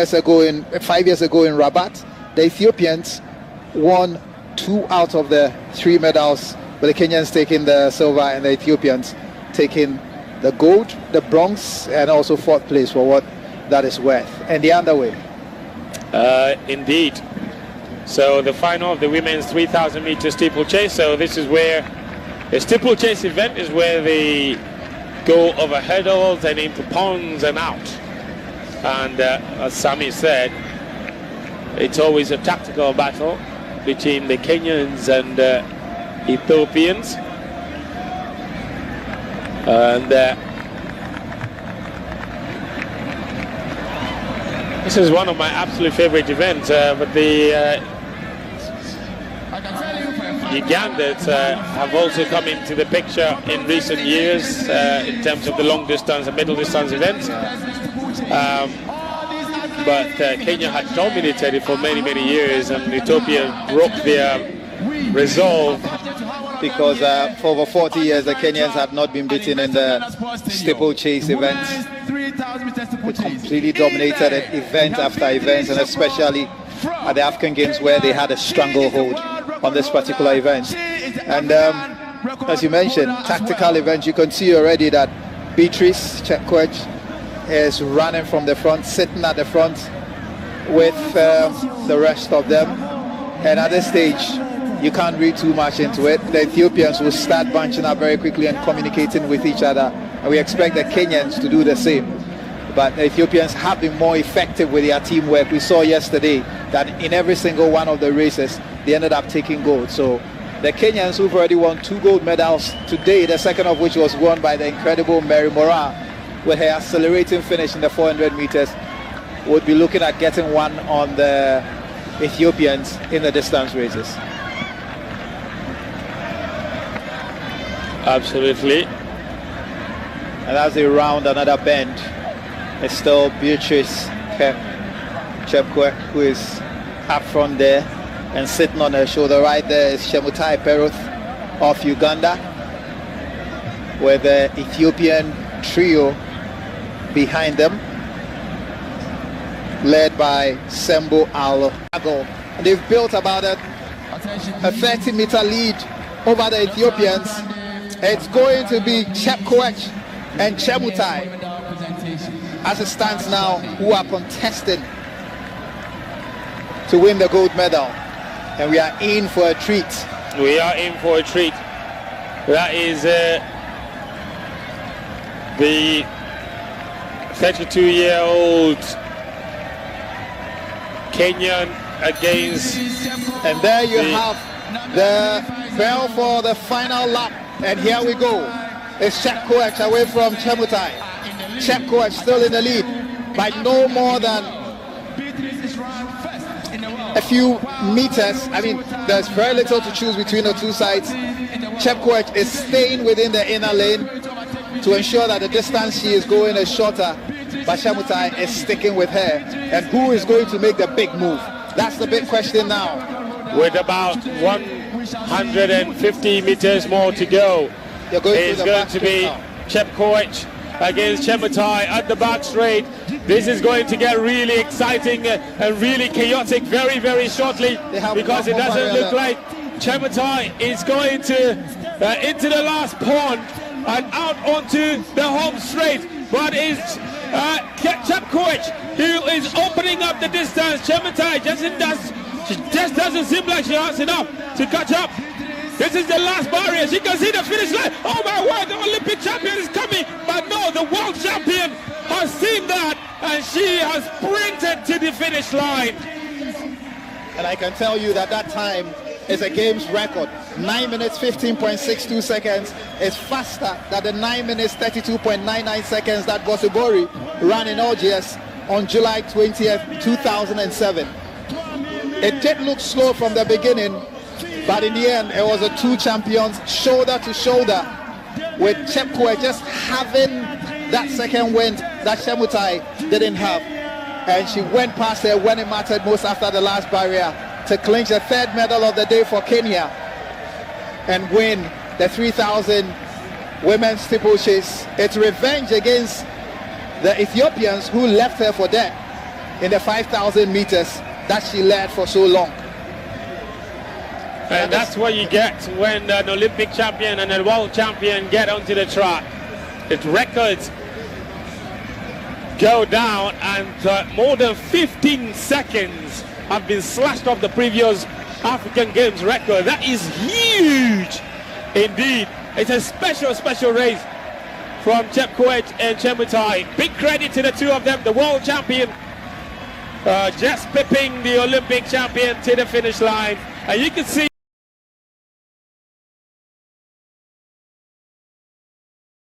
5 years ago in Rabat, the Ethiopians won 2 out of the 3 medals, with the Kenyans taking the silver and the Ethiopians taking the gold, the bronze, and also 4th place for what that is worth. And the underway. Indeed. So the final of the women's 3,000 meter steeplechase. So this is where the steeplechase event is where they go over hurdles and into ponds and out. And as Sami said, it's always a tactical battle between the Kenyans and Ethiopians. And this is one of my absolute favorite events, but the Ugandans have also come into the picture in recent years in terms of the long distance and middle distance events. But Kenya had dominated it for many years, and Ethiopia broke their resolve. Because for over 40 years the Kenyans had not been beaten in the steeplechase events. They completely dominated it event after event, and especially at the African Games where they had a stranglehold on this particular event. And as you mentioned, tactical event, you can see already that BEATRICE CHEPKOECH is running from the front, sitting at the front with the rest of them. And at this stage, you can't read too much into it. The Ethiopians will start bunching up very quickly and communicating with each other, and we expect the Kenyans to do the same. But the Ethiopians have been more effective with their teamwork. We saw yesterday that in every single one of the races, they ended up taking gold. So the Kenyans, who've already won 2 gold medals today, the second of which was won by the incredible Mary Moraa, with her accelerating finish in the 400 meters, would be looking at getting one on the Ethiopians in the distance races. Absolutely. And as they round another bend, it's still BEATRICE CHEPKOECH who is up front there, and sitting on her shoulder right there is Chemutai Peruth of Uganda, with the Ethiopian trio behind them, led by Sembo Al-Ago. And they've built about a 30-meter lead over the Ethiopians. It's going to be CHEPKOECH and Chemutai, as it stands now, who are contesting to win the gold medal. And we are in for a treat. We are in for a treat. That is the 32-year-old Kenyan against... And there you have the bell for the final lap. And here we go. It's CHEPKOECH away from Chemutai. CHEPKOECH still in the lead by no more than a few meters. I mean, there's very little to choose between the two sides. CHEPKOECH is staying within the inner lane to ensure that the distance she is going is shorter, but Chemutai is sticking with her. And who is going to make the big move? That's the big question now. With about 150 meters more to go, it's going to be CHEPKOECH against Chemutai at the back straight. This is going to get really exciting and really chaotic very shortly, because it doesn't look like Chemutai is going to into the last pond and out onto the home straight, but it's CHEPKOECH who is opening up the distance. Chemutai just doesn't seem like she has enough to catch up. This is the last barrier. She can see the finish line. Oh my word, the Olympic champion is coming. But no, the world champion has seen that, and she has sprinted to the finish line. And I can tell you that that time is a game's record. 9 minutes 15.62 seconds is faster than the 9 minutes 32.99 seconds that Bosibori ran in Algiers on July 20th, 2007. It did look slow from the beginning, but in the end, it was the two champions shoulder to shoulder, with CHEPKOECH just having that second wind that Chemutai didn't have. And she went past her when it mattered most after the last barrier to clinch the 3rd medal of the day for Kenya and win the 3,000 women's steeplechase. It's revenge against the Ethiopians who left her for dead. in the 5,000 meters that she led for so long. And that's what you get when an Olympic champion and a world champion get onto the track. Its records go down, and more than 15 seconds have been slashed off the previous African Games record. That is huge indeed. It's a special race from Chepkoech and Chemutai. Big credit to the two of them, the world champion just pipping the Olympic champion to the finish line. And you can see